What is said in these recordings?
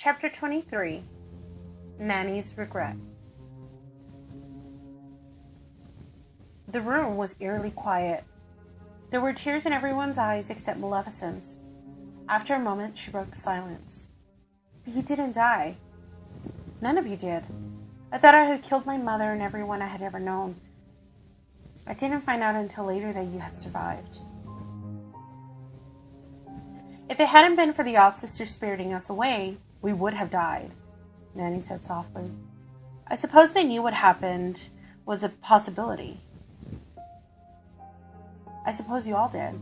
Chapter 23. Nanny's Regret. The room was eerily quiet. There were tears in everyone's eyes except Maleficent's. After a moment, she broke the silence. But you didn't die. None of you did. I thought I had killed my mother and everyone I had ever known. I didn't find out until later that you had survived. If it hadn't been for the odd sister spiriting us away, we would have died, Nanny said softly. I suppose they knew what happened was a possibility. I suppose you all did.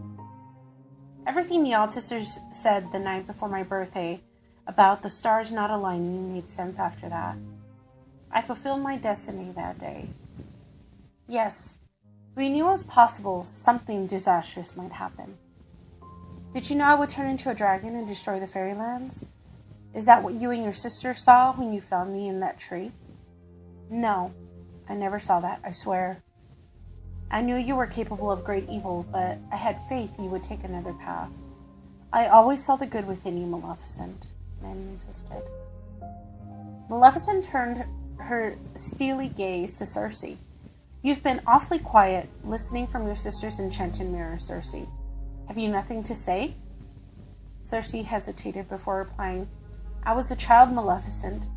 Everything the odd sisters said the night before my birthday about the stars not aligning made sense after that. I fulfilled my destiny that day. Yes, we knew it was possible something disastrous might happen. Did you know I would turn into a dragon and destroy the fairylands? Is that what you and your sister saw when you found me in that tree? No, I never saw that, I swear. I knew you were capable of great evil, but I had faith you would take another path. I always saw the good within you, Maleficent, Nanny insisted. Maleficent turned her steely gaze to Circe. You've been awfully quiet, listening from your sister's enchanted mirror, Circe. Have you nothing to say? Circe hesitated before replying. I was a child, Maleficent.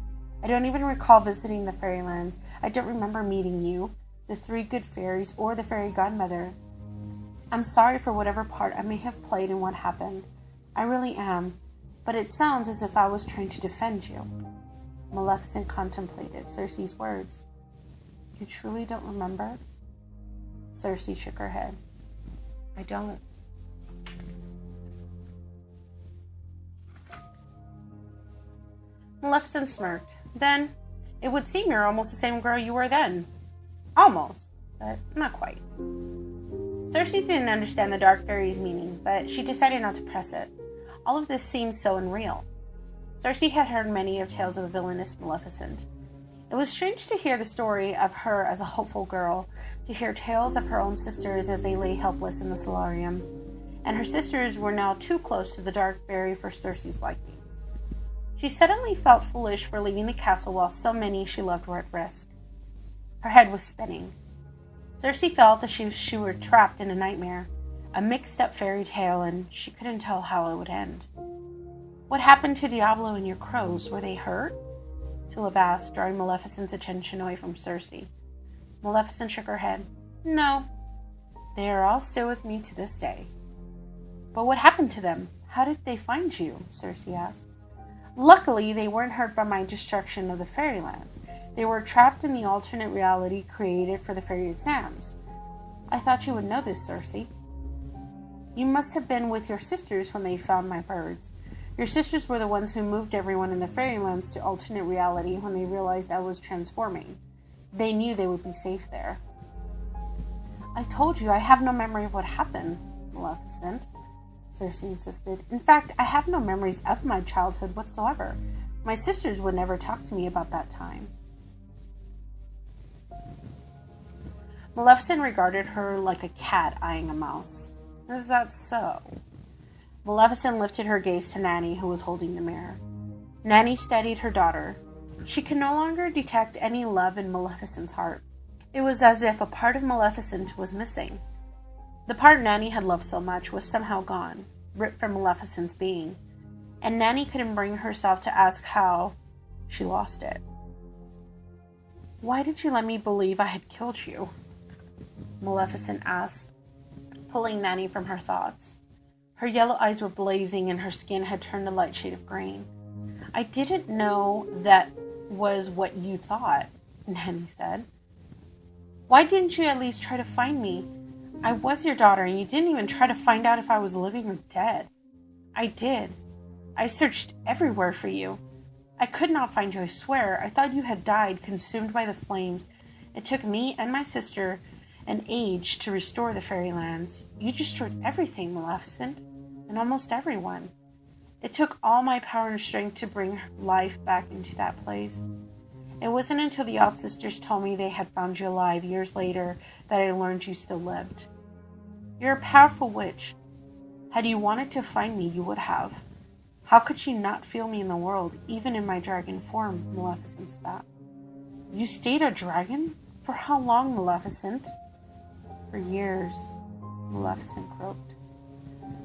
I don't even recall visiting the fairylands. I don't remember meeting you, the three good fairies, or the fairy godmother. I'm sorry for whatever part I may have played in what happened. I really am, but it sounds as if I was trying to defend you. Maleficent contemplated Circe's words. You truly don't remember? Circe shook her head. I don't. Maleficent smirked. Then, it would seem you're almost the same girl you were then. Almost, but not quite. Circe didn't understand the dark fairy's meaning, but she decided not to press it. All of this seemed so unreal. Circe had heard many of tales of the villainous Maleficent. It was strange to hear the story of her as a hopeful girl, to hear tales of her own sisters as they lay helpless in the solarium, and her sisters were now too close to the dark fairy for Circe's liking. She suddenly felt foolish for leaving the castle while so many she loved were at risk. Her head was spinning. Circe felt as if she were trapped in a nightmare, a mixed-up fairy tale, and she couldn't tell how it would end. What happened to Diablo and your crows? Were they hurt? Tulip asked, drawing Maleficent's attention away from Circe. Maleficent shook her head. No, they are all still with me to this day. But what happened to them? How did they find you? Circe asked. Luckily, they weren't hurt by my destruction of the fairylands. They were trapped in the alternate reality created for the fairy exams. I thought you would know this, Circe. You must have been with your sisters when they found my birds. Your sisters were the ones who moved everyone in the fairylands to alternate reality when they realized I was transforming. They knew they would be safe there. I told you I have no memory of what happened, Maleficent, Circe insisted. In fact, I have no memories of my childhood whatsoever. My sisters would never talk to me about that time. Maleficent regarded her like a cat eyeing a mouse. Is that so? Maleficent lifted her gaze to Nanny, who was holding the mirror. Nanny studied her daughter. She could no longer detect any love in Maleficent's heart. It was as if a part of Maleficent was missing. The part Nanny had loved so much was somehow gone, ripped from Maleficent's being, and Nanny couldn't bring herself to ask how she lost it. Why did you let me believe I had killed you? Maleficent asked, pulling Nanny from her thoughts. Her yellow eyes were blazing and her skin had turned a light shade of green. I didn't know that was what you thought, Nanny said. Why didn't you at least try to find me? I was your daughter, and you didn't even try to find out if I was living or dead. I did. I searched everywhere for you. I could not find you, I swear. I thought you had died, consumed by the flames. It took me and my sister an age to restore the fairylands. You destroyed everything, Maleficent, and almost everyone. It took all my power and strength to bring life back into that place. It wasn't until the odd sisters told me they had found you alive years later that I learned you still lived. You're a powerful witch. Had you wanted to find me, you would have. How could she not feel me in the world, even in my dragon form? Maleficent spat. You stayed a dragon? For how long, Maleficent? For years, Maleficent croaked.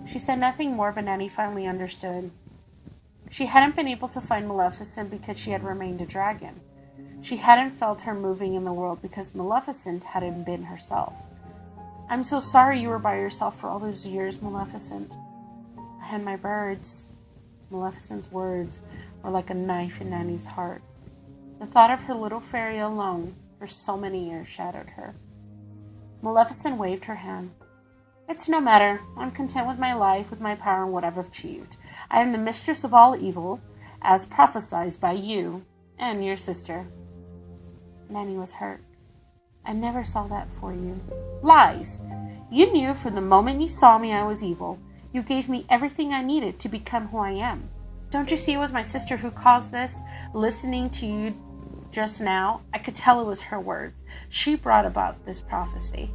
She said nothing more, but Nanny finally understood. She hadn't been able to find Maleficent because she had remained a dragon. She hadn't felt her moving in the world because Maleficent hadn't been herself. I'm so sorry you were by yourself for all those years, Maleficent. I had my birds. Maleficent's words were like a knife in Nanny's heart. The thought of her little fairy alone for so many years shattered her. Maleficent waved her hand. It's no matter. I'm content with my life, with my power, and what I've achieved. I am the mistress of all evil, as prophesied by you and your sister. Nanny was hurt. I never saw that for you. Lies! You knew from the moment you saw me I was evil. You gave me everything I needed to become who I am. Don't you see it was my sister who caused this? Listening to you just now, I could tell it was her words. She brought about this prophecy.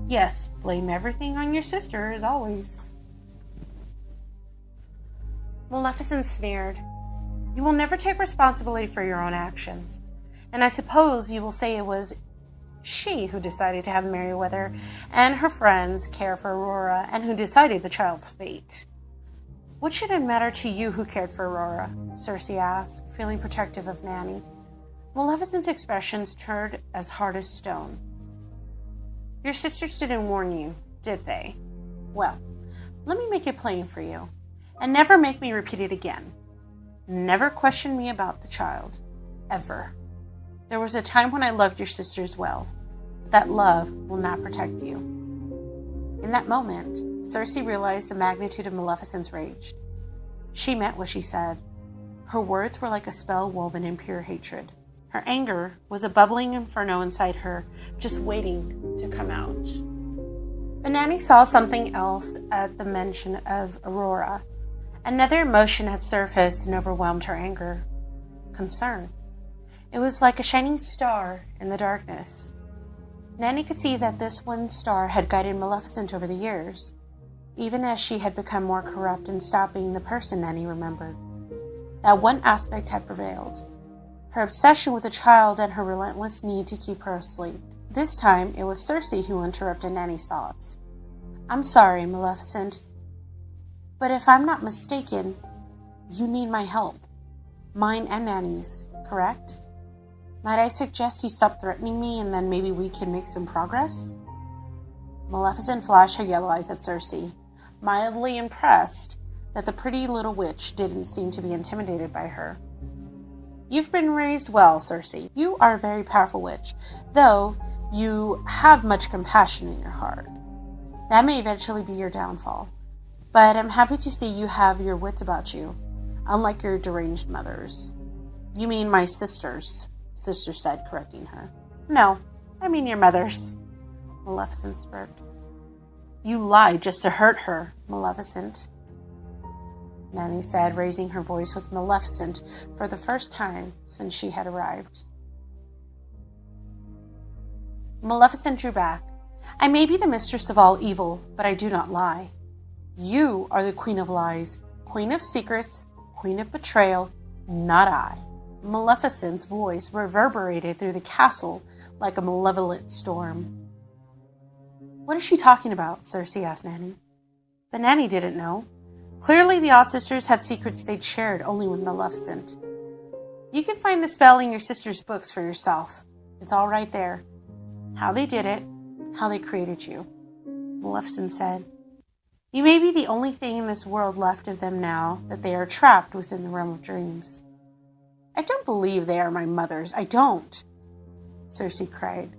Yes, blame everything on your sister, as always. Maleficent sneered. You will never take responsibility for your own actions. And I suppose you will say it was she who decided to have Merryweather and her friends care for Aurora and who decided the child's fate. What should it matter to you who cared for Aurora? Circe asked, feeling protective of Nanny. Maleficent's expressions turned as hard as stone. Your sisters didn't warn you, did they? Well, let me make it plain for you, and never make me repeat it again. Never question me about the child, ever. There was a time when I loved your sisters well. That love will not protect you. In that moment, Circe realized the magnitude of Maleficent's rage. She meant what she said. Her words were like a spell woven in pure hatred. Her anger was a bubbling inferno inside her, just waiting to come out. But Nanny saw something else at the mention of Aurora. Another emotion had surfaced and overwhelmed her anger. Concern. It was like a shining star in the darkness. Nanny could see that this one star had guided Maleficent over the years, even as she had become more corrupt and stopped being the person Nanny remembered. That one aspect had prevailed. Her obsession with the child and her relentless need to keep her asleep. This time, it was Circe who interrupted Nanny's thoughts. I'm sorry, Maleficent, but if I'm not mistaken, you need my help. Mine and Nanny's, correct? Might I suggest you stop threatening me and then maybe we can make some progress? Maleficent flashed her yellow eyes at Circe, mildly impressed that the pretty little witch didn't seem to be intimidated by her. You've been raised well, Circe. You are a very powerful witch, though you have much compassion in your heart. That may eventually be your downfall, but I'm happy to see you have your wits about you, unlike your deranged mothers. You mean my sisters, Sister said, correcting her. No, I mean your mothers, Maleficent smirked. You lied just to hurt her, Maleficent, Nanny said, raising her voice with Maleficent for the first time since she had arrived. Maleficent drew back. I may be the mistress of all evil, but I do not lie. You are the queen of lies, queen of secrets, queen of betrayal, not I. Maleficent's voice reverberated through the castle like a malevolent storm. What is she talking about? Circe asked Nanny. But Nanny didn't know. Clearly, the Odd Sisters had secrets they'd shared only with Maleficent. You can find the spell in your sister's books for yourself. It's all right there. How they did it, how they created you, Maleficent said. You may be the only thing in this world left of them now that they are trapped within the realm of dreams. I don't believe they are my mothers. I don't, Circe cried.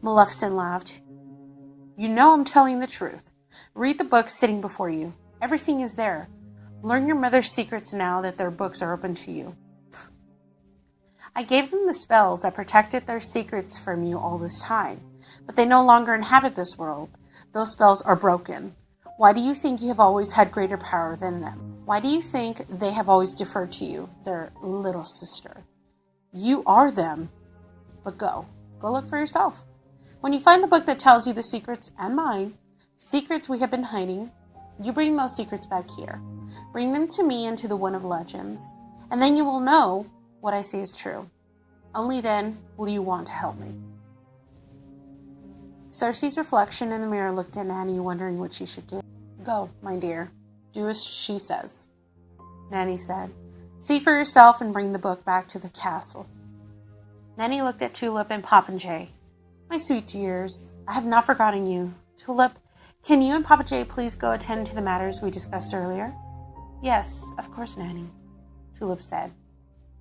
Maleficent laughed. You know I'm telling the truth. Read the books sitting before you. Everything is there. Learn your mother's secrets now that their books are open to you. I gave them the spells that protected their secrets from you all this time, but they no longer inhabit this world. Those spells are broken. Why do you think you have always had greater power than them? Why do you think they have always deferred to you, their little sister? You are them. But go look for yourself. When you find the book that tells you the secrets, and mine, secrets we have been hiding, you bring those secrets back here. Bring them to me and to the one of legends, and then you will know what I say is true. Only then will you want to help me." Circe's reflection in the mirror looked at Nanny, wondering what she should do. "Go, my dear. Do as she says," Nanny said. "See for yourself and bring the book back to the castle." Nanny looked at Tulip and Popinjay. "My sweet dears, I have not forgotten you. Tulip, can you and Popinjay please go attend to the matters we discussed earlier?" "Yes, of course, Nanny," Tulip said.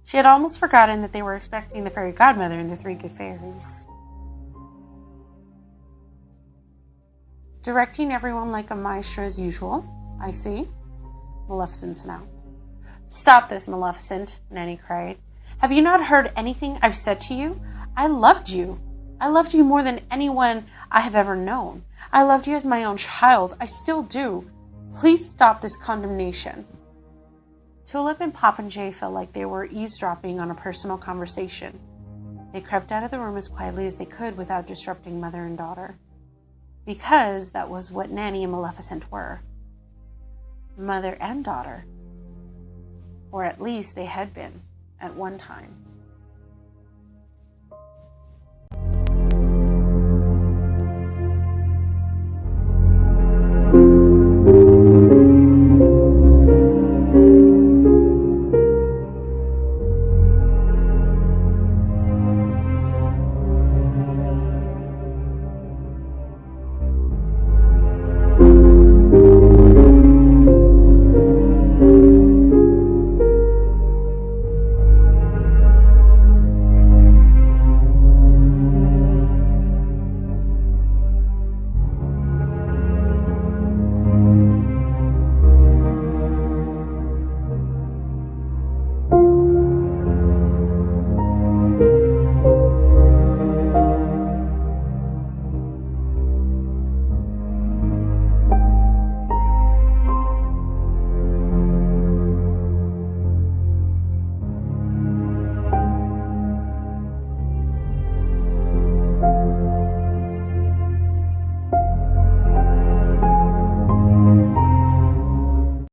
She had almost forgotten that they were expecting the fairy godmother and the three good fairies. "Directing everyone like a maestro as usual, I see," Maleficent snapped. "Stop this, Maleficent," Nanny cried. "Have you not heard anything I've said to you? I loved you. I loved you more than anyone I have ever known. I loved you as my own child. I still do. Please stop this condemnation." Tulip and Popinjay felt like they were eavesdropping on a personal conversation. They crept out of the room as quietly as they could without disrupting mother and daughter. Because that was what Nanny and Maleficent were. Mother and daughter. Or at least they had been at one time.